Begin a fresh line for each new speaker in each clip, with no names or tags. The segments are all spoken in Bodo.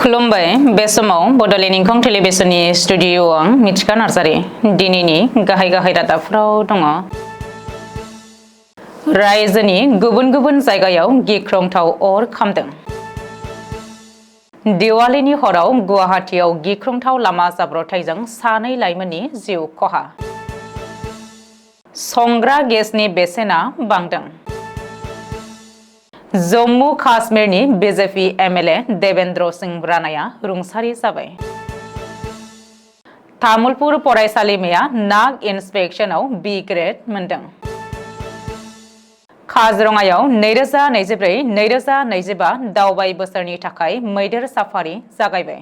खुलुमबाय बे समाव बडलेण्ड इंखं टेलिभिजननि स्टुडिअ आं मिथिखा नार्जारि दिनैनि गाहाय रादाबफोराव दङ। रायजोनि गुबुन गुबुन जायगायाव गिख्रंथाव अर खामदों। दिवालीनि हराव गुवाहाटीयाव गिख्रंथाव लामा जाब्रबथायजों सानै लाइमोननि जिउ खहा। संग्रा गेसनि बेसेना बांदों। जम्मू काश्मीरनि बीजेपी एमएलए देवेंद्र सिंह राणाया रुंसारि जाबाय। तामुलपुर फरायसालिमाया नाक इन्सपेक्शनाव बी ग्रेड मोनदों। काजिरङायाव 2024-2025 दावबाय बोसोरनि थाखाय मैदेर साफारि जागायबाय।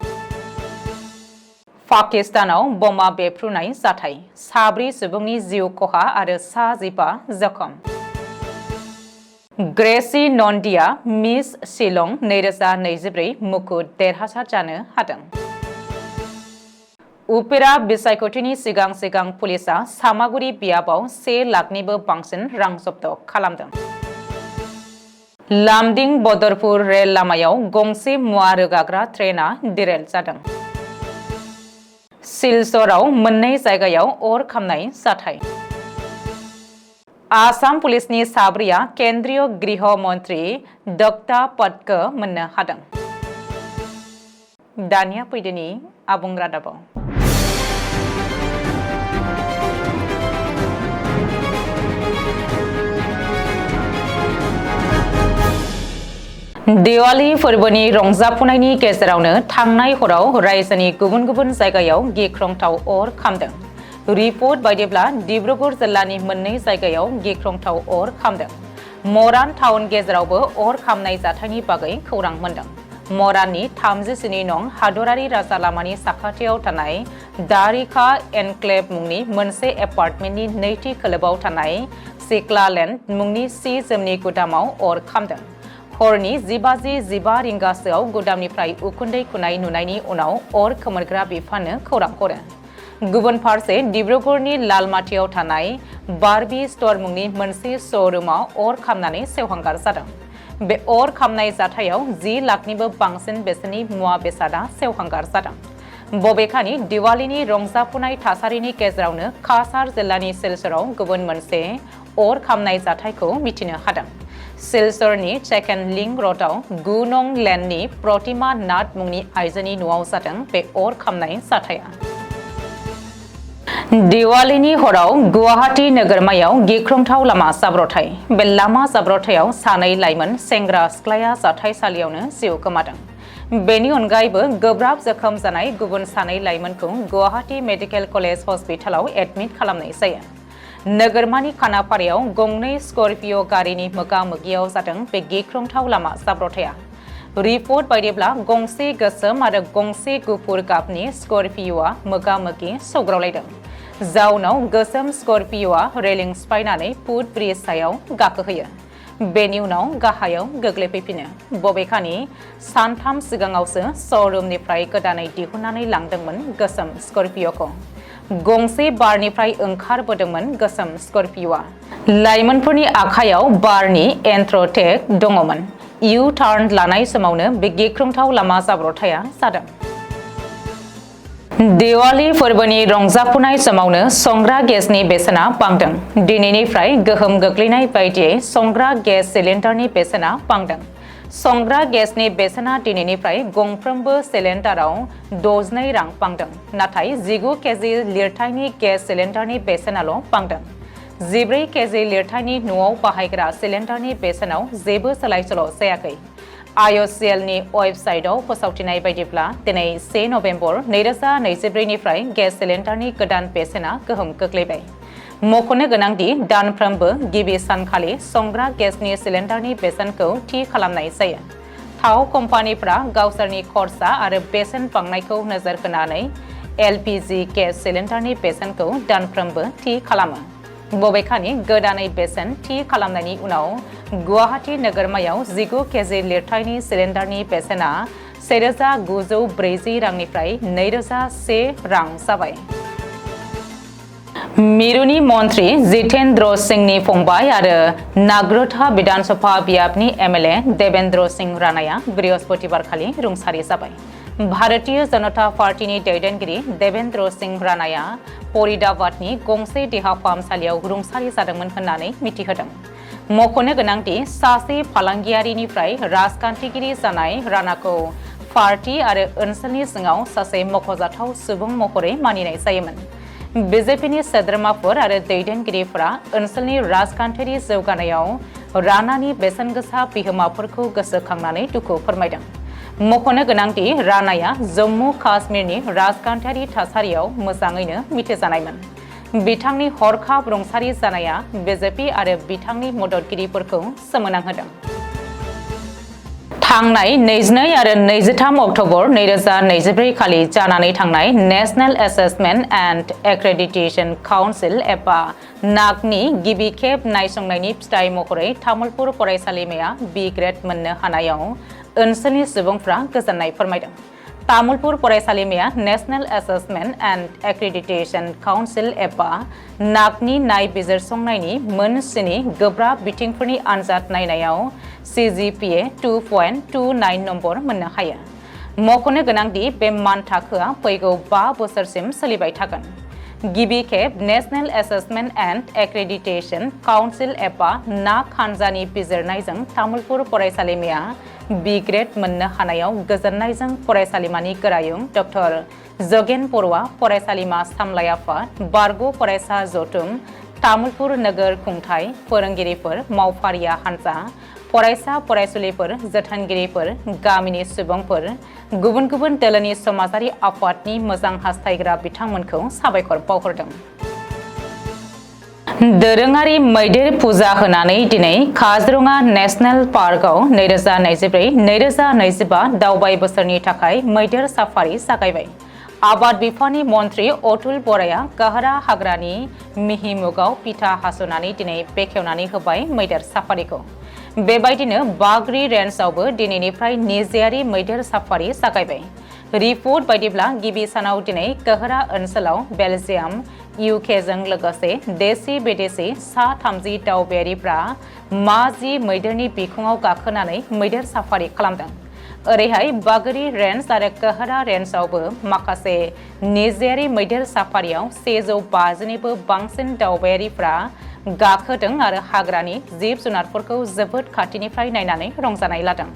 पाकिस्तानाव बमा बेफ्रुनाय जाथाय, 4 सुबुंनि जिउ खहा आरो 15 जखम। ग्रेसी नन्दिया मिस शिलं 2024 मुकुट देरहासार जानो हादों। उपेरा बिसायख'थिनि सिगां पुलिसा सामागुरि बियाबाव 1 लाखनिबो बांसिन रां जब्द खालामदों। लामदिं बदरपुर रेल लामायाव गंसे मुवा रोगाग्रा ट्रेना डिरेल जादों। सिलचराव मोननै जायगायाव अर खामनाय जाथाय। आसाम पुलिसनि 4 केन्द्रीय गृह मन्त्री दत्ता पदको मोननो हादों। दानिया फैदोनि आबुं रादाबाव। दिवाली फोरबोनि रंजाफुनायनि गेजेरावनो थांनाय हराव रायजोनि गुबुन गुबुन जायगायाव गिख्रंथाव अर खामदों। रिपर्ट बायदिब्ला डिब्रुगड़ जिल्लानि मोननै जायगायाव गिख्रंथाव अर खामदों। मरान टाउन गेजेरावबो अर खामनाय जाथायनि बागै खौरां मोनदों। मराननि 37 नं हादरारि राजा लामानि साखाथियाव थानाय दारिका एनक्लेव मुंनि मोनसे एपार्टमेन्टनि नैथि खोलोबाव थानाय सिक्लालेन्ड मुंनि सि जोमनि गुदामाव अर खामदों। हरनि 10:15 रिंगासोआव गुदामनिफ्राय उखुन्दै खुनाय नुनायनि उनाव अर खोमोरग्रा बिफाननो खौरां हरो। गुबुन फारसे डिब्रुगड़नि लालमाटियाव थानाय बार्बी स्ट'र मुंनि मोनसे श'रुमाव अर खामनानै सेवहांगार जादों। बे अर खामनाय जाथायाव 10 लाखनिबो बांसिन बेसेननि मुवा बेसादा सेवहांगार जादों। बबेखानि दिवालीनि रंजाफुनाय थासारिनि गेजेरावनो काछार जिल्लानि सिलचराव गुबुन मोनसे अर खामनाय जाथायखौ मिथिनो हादों। सिलचरनि सेकेन्ड लिंक र'डआव 9 नं लेननि प्रतिमा नाथ मुंनि आइजोनि न'आव जादों बे अर खामनाय जाथाया। दिवालीनि हराव गुवाहाटी नोगोरमायाव गिख्रंथाव लामा जाब्रबथाय। बे लामा जाब्रबथायाव सानै लाइमोन सेंग्रा सिख्लाया जाथायसालियावनो जिउ गोमादों। बेनि अनगायैबो गोब्राब जखम जानाय गुबुन सानै लाइमोनखौ गुवाहाटी मेडिकेल कलेज हस्पिटालाव एडमिट खालामनाय जायो। नोगोरमानि खानापारायाव गंनै स्कर्पिय' गारिनि मोगा-मोगियाव जादों बे गिख्रंथाव लामा जाब्रबथाया। रिपर्ट बायदिब्ला गंसे गोसोम आरो गंसे गुफुर गाबनि स्कर्पिय'आ मोगा-मोगि सौग्रावलायदों। जाउनाव गोसोम स्कर्पिय'आ रेलिं सिफायनानै फुट ब्रिज सायाव गाखोहोयो। बेनि उनाव गाहायाव गोग्लैफैफिनो। बबेखानि सानथाम सिगाङावसो श'रुमनिफ्राय गोदानै दिहुननानै लांदोंमोन गोसोम स्कर्पिय'खौ। गंसे बारनिफ्राय ओंखारबोदोंमोन गोसोम स्कर्पिय'आ। लाइमोनफोरनि आखायाव बारनि एन्ट्र'टेग दङमोन। इउ टार्न लानाय समावनो बे गिख्रंथाव लामा जाब्रबथाया जादों। दिवाली फोरबोनि रंजाफुनाय समावनो संग्रा गेसनि बेसेना बांदों। दिनैनिफ्राय गोहोम गोग्लैनाय बायदियै संग्रा गेस सिलिन्डारनि बेसेना बांदों। संग्रा गेसनि बेसेना दिनैनिफ्राय गंफ्रोमबो सिलिन्डाराव 62 रां बांदों। नाथाय 19 केजि लिरथायनि गेस सिलिन्डारनि बेसेनाल' बांदों। 14 केजि लिरथायनि न'आव बाहायग्रा सिलिन्डारनि बेसेनाव जेबो सोलाय-सोल' जायाखै। आइअसिएलनि वेबसाइटआव फोसावथिनाय बायदिब्ला दिनै 1 नभेम्बर 2024 निफ्राय गेस सिलिन्डारनि गोदान बेसेना गोहोम गोग्लैबाय। मख'नो गोनांदि दानफ्रोमबो गिबि सानखालि संग्रा गेसनि सिलिन्डारनि बेसेनखौ थि खालामनाय जायो। थाव कम्पानिफोरा गावसोरनि खरसा आरो बेसेन बांनायखौ नोजोर होनानै एलपिजि गेस सिलिन्डारनि बेसेनखौ दानफ्रोमबो थि खालामो। बबेखानि गोदानै बेसेन थि खालामनायनि उनाव गुवाहाटी नोगोरमायाव 19 केजि लिरथायनि सिलिन्डारनि बेसेना 1940 रांनिफ्राय 2001 रां जाबाय। मिरुनि मन्त्री जितेन्द्र सिंहनि फंबाय आरो नागरोथा विधानसभा बियाबनि एमएलए देवेंद्र सिंह राणाया बृहस्पतिबारखालि रुंसारि जाबाय। भारतीय जनता पार्टीनि दैदेनगिरि देवेंद्र सिंह राणाया फरीदाबादनि गंसे देहा फाहामसालियाव रुंसारि जादोंमोन होननानै मिथिहोदों। मख'नो गोनांदि सासे फालांगियारिनिफ्राय राजखान्थिगिरि जानाय राणाखौ पार्टी आरो ओनसोलनि सिङाव सासे मख'जाथाव सुबुं महरै मानिनाय जायोमोन। बीजेपीनि सोद्रोमाफोर आरो दैदेनगिरिफोरा ओनसोलनि राजखान्थियारि जौगानायाव राणानि बेसेनगोसा बिहोमाफोरखौ गोसोखांनानै दुखु फोरमायदों। मख'नो गोनांदि राणाया जम्मु काश्मीरनि राजखान्थियारि थासारियाव मोजाङैनो मिथिजानायमोन। बिथांनि हरखाब रुंसारि जानाया बीजेपी आरो बिथांनि मददगिरिफोरखौ सोमोनांहोदों। थांनाय 22 आरो 23 अक्ट'बर 2024 खालि जानानै थांनाय national assessment and accreditation council एबा नाकनि गिबि खेब नायसंनायनि फिथाइ महरै तामुलपुर फरायसालिमाया बी ग्रेड मोननो हानायाव ओनसोलनि सुबुंफ्रा गोजोननाय फोरमायदों। तामुलपुर फरायसालिमाया national assessment and accreditation council एबा नाकनि नायबिजिरसंनायनि मोन 7 गोब्राब बिथिंफोरनि आनजाद नायनायाव CGPA 2.29 नम्बर मोननो हायो। मख'नो गोनांदि बे मानथाखोआ फैगौ 5 बोसोरसिम सोलिबाय थागोन। गिबि खेब national assessment and accreditation council एबा नाक हानजानि बिजिरनायजों तामुलपुर फरायसालिमाया बी ग्रेड मोननो हानायाव गोजोननायजों फरायसालिमानि गोरायुं डक्टर जगेन बर'आ फरायसालिमा सामलाय आफाद बारग' फरायसा जथुम तामुलपुर नोगोर खुंथाय फोरोंगिरिफोर मावफारिया हानजा फरायसा फरायसुलिफोर जोथोनगिरिफोर गामिनि सुबुंफोर गुबुन गुबुन दोलोनि समाजारि आफादनि मोजां हास्थायग्रा बिथांमोनखौ साबायखर बावहरदों। दोरोङारि मैदेर फुजा होनानै दिनै काजिरङा नेशनेल पार्कआव 2024-2025 दावबाय बोसोरनि थाखाय मैदेर साफारि जागायबाय। आबाद बिफाननि मन्थ्रि अतुल बराया गाहारा हाग्रानि मिहिमुगाव पिथा हास'नानै दिनै बेखेवनानै होबाय मैदेर साफारिखौ। बेबायदिनो बाग्रि रेन्जआवबो दिनैनिफ्राय निजेयारि मैदेर साफारि जागायबाय। रिपर्ट बायदिब्ला गिबि सानाव दिनै गाहारा ओनसोलाव बेलजियाम UK जों लोगोसे देशी बिदेशी सा 30 दावबायारिफ्रा माजि मैदेरनि बिखुङाव गाखोनानै मैदेर साफारि खालामदों। ओरैहाय बागरी रेन्ज आरो गाहारा रेन्जआवबो माखासे निजेयारि मैदेर साफारियाव 150निबो बांसिन दावबायारिफ्रा गाखोदों आरो हाग्रानि जिब जुनारफोरखौ जोबोद खाथिनिफ्राय नायनानै रंजानाय लादों।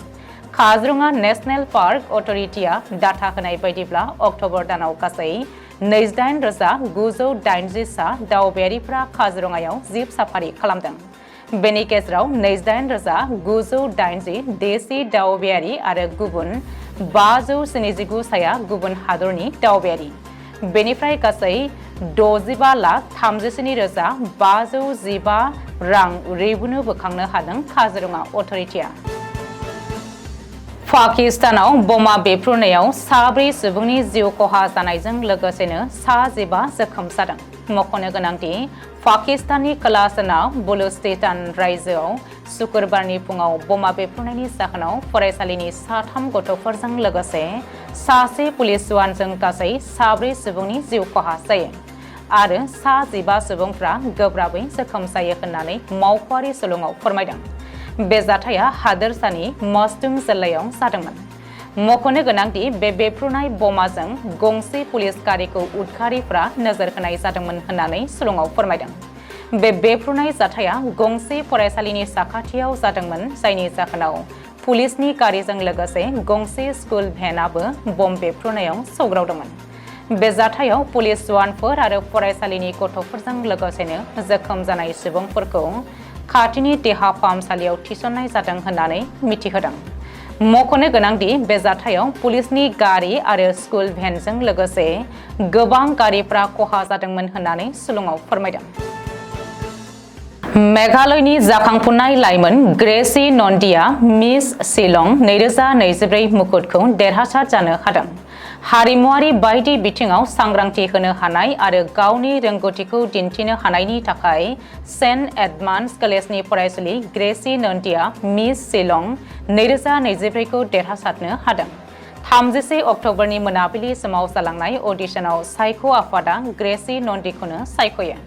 काजिरङा नेशनेल पार्क अथ'रिटिया डाटा होनाय बायदिब्ला अक्ट'बर दानाव गासै 28,980 सा दावबायारिफ्रा काजिरङायाव जिब साफारि खालामदों। बेनि गेजेराव 28,980 देशी दावबायारि आरो गुबुन 579 साया गुबुन हादरनि दावबायारि। बेनिफ्राय गासै 65,37,515 रां रेभेन्यू बोखांनो हादों काजिरङा अथ'रिटिया। पाकिस्तानाव बमा बेफ्रुनायाव 4 सुबुंनि जिउ खहा जानायजों लोगोसेनो 15 जोखोम जादों। मख'नो गोनांदि पाकिस्ताननि खोला-सोनाब बलुचिस्तान रायजोआव शुक्रबारनि फुङाव बमा बेफ्रुनायनि जाहोनाव फरायसालिनि 3 गथ'फोरजों लोगोसे सासे पुलिस जवानजों गासै 4 सुबुंनि जिउ खहा जायो आरो 15 सुबुंफ्रा गोब्राबै जोखोम जायो होननानै मावख'आरि सुलुङाव फोरमायदों। बे जाथाया हादोरसानि मस्टुं जिल्लायाव जादोंमोन। मख'नो गोनांदि बे बेफ्रुनाय बमाजों गंसे पुलिस गारिखौ उदखारिफ्रा नोजोर होनाय जादोंमोन होननानै सुलुङाव फोरमायदों। बे बेफ्रुनाय जाथाया गंसे फरायसालिनि साखाथियाव जादोंमोन, जायनि जाहोनाव पुलिसनि गारिजों लोगोसे गंसे स्कुल भेनाबो बम बेफ्रुनायाव सौग्रावदोंमोन। बे जाथायाव पुलिस जवानफोर आरो फरायसालिनि गथ'फोरजों लोगोसेनो जोखोम जानाय सुबुंफोरखौ खाथिनि देहा फाहामसालियाव थिसननाय जादों होननानै मिथिहोदों। मख'नो गोनांदि बे जाथायाव पुलिसनि गारि आरो स्कुल भेनजों लोगोसे गोबां गारिफ्रा खहा जादोंमोन होननानै सुलुङाव फोरमायदों। मेघालयनि जाखांफुनाय लाइमोन ग्रेसी नन्दिया मिस शिलं 2024 मुकुटखौ देरहासार जानो हादों। हारिमुआरि बायदि बिथिङाव सांग्रांथि होनो हानाय आरो गावनि रोंग'थिखौ दिन्थिनो हानायनि थाखाय सेन्ट एडमान्स कलेजनि फरायसुलि ग्रेसी नन्दिया मिस शिलं 2024 खौ देरहासारनो हादों। 31 अक्ट'बरनि मोनाबिलि समाव जालांनाय अडिशनाव सायख' आफादा ग्रेसी नन्दिखौनो सायख'यो।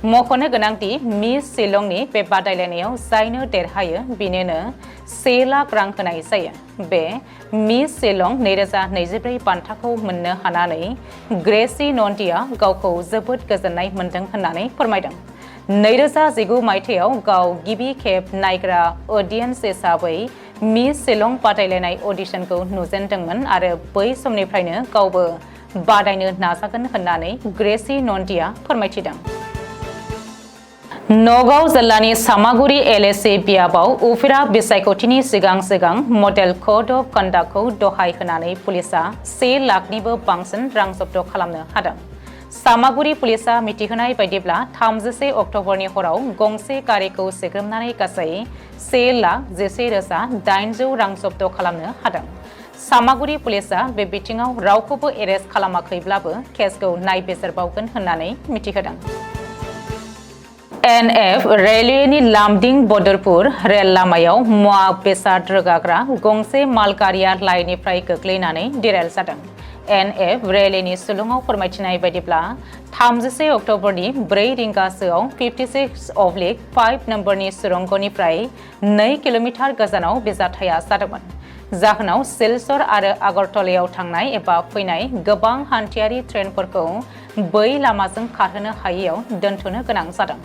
मख'नो गोनांदि मिस शिलंनि बे बादायलायनायाव जायनो देरहायो बिनोनो 1 लाख रां होनाय जायो। बे मिस शिलं 2024 बान्थाखौ मोननो हानानै ग्रेसि नन्दिया गावखौ जोबोद गोजोननाय मोन्दों होननानै फोरमायदों। 2019 मायथाइयाव गाव गिबि खेब नायग्रा अडियेन्स हिसाबै मिस शिलं बादायलायनाय अडिशनखौ नुजेनदोंमोन आरो बै समनिफ्रायनो गावबो बादायनो नाजागोन होननानै ग्रेसि नन्दिया फोरमायथिदों। नगाव जिल्लानि सामागुरि एलएसि बियाबाव उफेरा बिसायख'थिनि सिगां मडेल कड अफ कन्डाक्टखौ दहाय होनानै पुलिसआ 1 लाखनिबो बांसिन रां जब्द खालामनो हादों। सामागुरि पुलिसआ मिथिहोनाय बायदिब्ला 31 अक्ट'बरनि हराव गंसे गारिखौ सेग्रोमनानै गासै 1,11,800 रां जब्द खालामनो हादों। सामागुरि पुलिसआ बे बिथिङाव रावखौबो एरेस्ट खालामाखैब्लाबो केसखौ नायबिजिरबावगोन होननानै मिथिहोदों। NF रेलवेनि लामदिं बदरपुर रेल लामायाव मुवा बेसाद रोगाग्रा गंसे मालगारिया लाइननिफ्राय गोग्लैनानै डिरेल जादों। NF रेलवेनि सुलुङाव फोरमायथिनाय बायदिब्ला 31 अक्ट'बरनि 4 रिंगासोआव 56/5 नम्बरनि सुरंगनिफ्राय 2 किल'मिटार गोजानाव बे जाथाया जादोंमोन। जाहोनाव सिलचर आरो आगरतलायाव थांनाय एबा फैनाय गोबां हान्थियारि ट्रेनफोरखौ बै लामाजों खारहोनो हायैयाव दोनथ'नो गोनां जादों।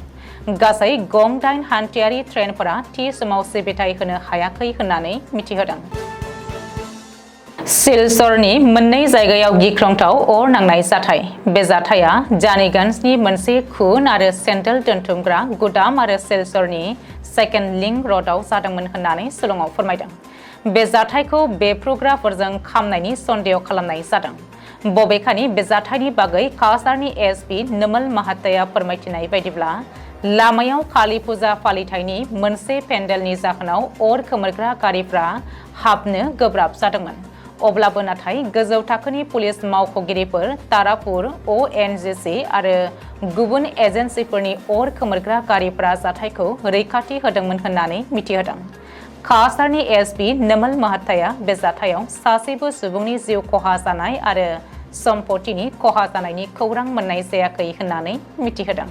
गासै गं 8 हान्थियारि ट्रेनफोरा थि समाव सिबिथाय होनो हायाखै होननानै मिथिहोदों। सिलचरनि मोननै जायगायाव गिख्रंथाव अर नांनाय जाथाय। बे जाथाया जानीगन्जनि मोनसे खुन आरो सेन्देल दोनथुमग्रा गुदाम आरो सिलचरनि सेकेन्ड लिंक र'डआव जादोंमोन होननानै सुलुङाव फोरमायदों। बे जाथायखौ बेफ्रुग्राफोरजों खामनायनि सन्देह खालामनाय जादों। बबेखानि बे जाथायनि बागै काछारनि एसपि नमल माहाताया फोरमायथिनाय बायदिब्ला लामायाव काली फुजा फालिथायनि मोनसे पेन्डेलनि जाहोनाव अर खोमोरग्रा गारिफ्रा हाबनो गोब्राब जादोंमोन। अब्लाबो नाथाय गोजौ थाखोनि पुलिस मावख'गिरिफोर तारापुर ONGC आरो गुबुन एजेन्सिफोरनि अर खोमोरग्रा गारिफ्रा जाथायखौ रैखाथि होदोंमोन होननानै मिथिहोदों। काछारनि एसपि नमल माहाताया बे जाथायाव सासेबो सुबुंनि जिउ खहा जानाय आरो सम्पतिनि खहा जानायनि खौरां मोननाय जायाखै होननानै मिथिहोदों।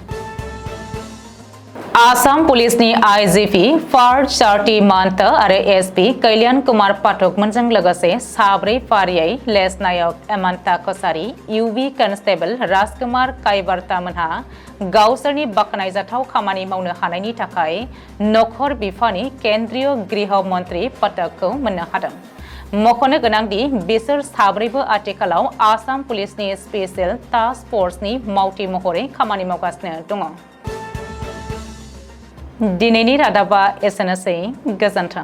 आसाम पुलिसनि IGP पार्थ चार्ति महंत आरो एसपि कल्याण कुमार पाठकमोनजों लोगोसे साब्रै फारियै लेस नायक एमान्ता कसारी, UB कन्स्टेबल राजकुमार कायबार्तामोनहा गावसोरनि बाख्नायजाथाव खामानि मावनो हानायनि थाखाय नखर बिफानि केन्द्रीय गृह मन्त्री पदकखौ मोननो हादों। मख'नो गोनांदि बिसोर साब्रैबो आथिखालाव आसाम पुलिसनि स्पेशेल टास्क फर्सनि मावथि महरै खामानि मावगासिनो दङ। दिनैनि रादाबा एसेनोसै। गोजोन्थों।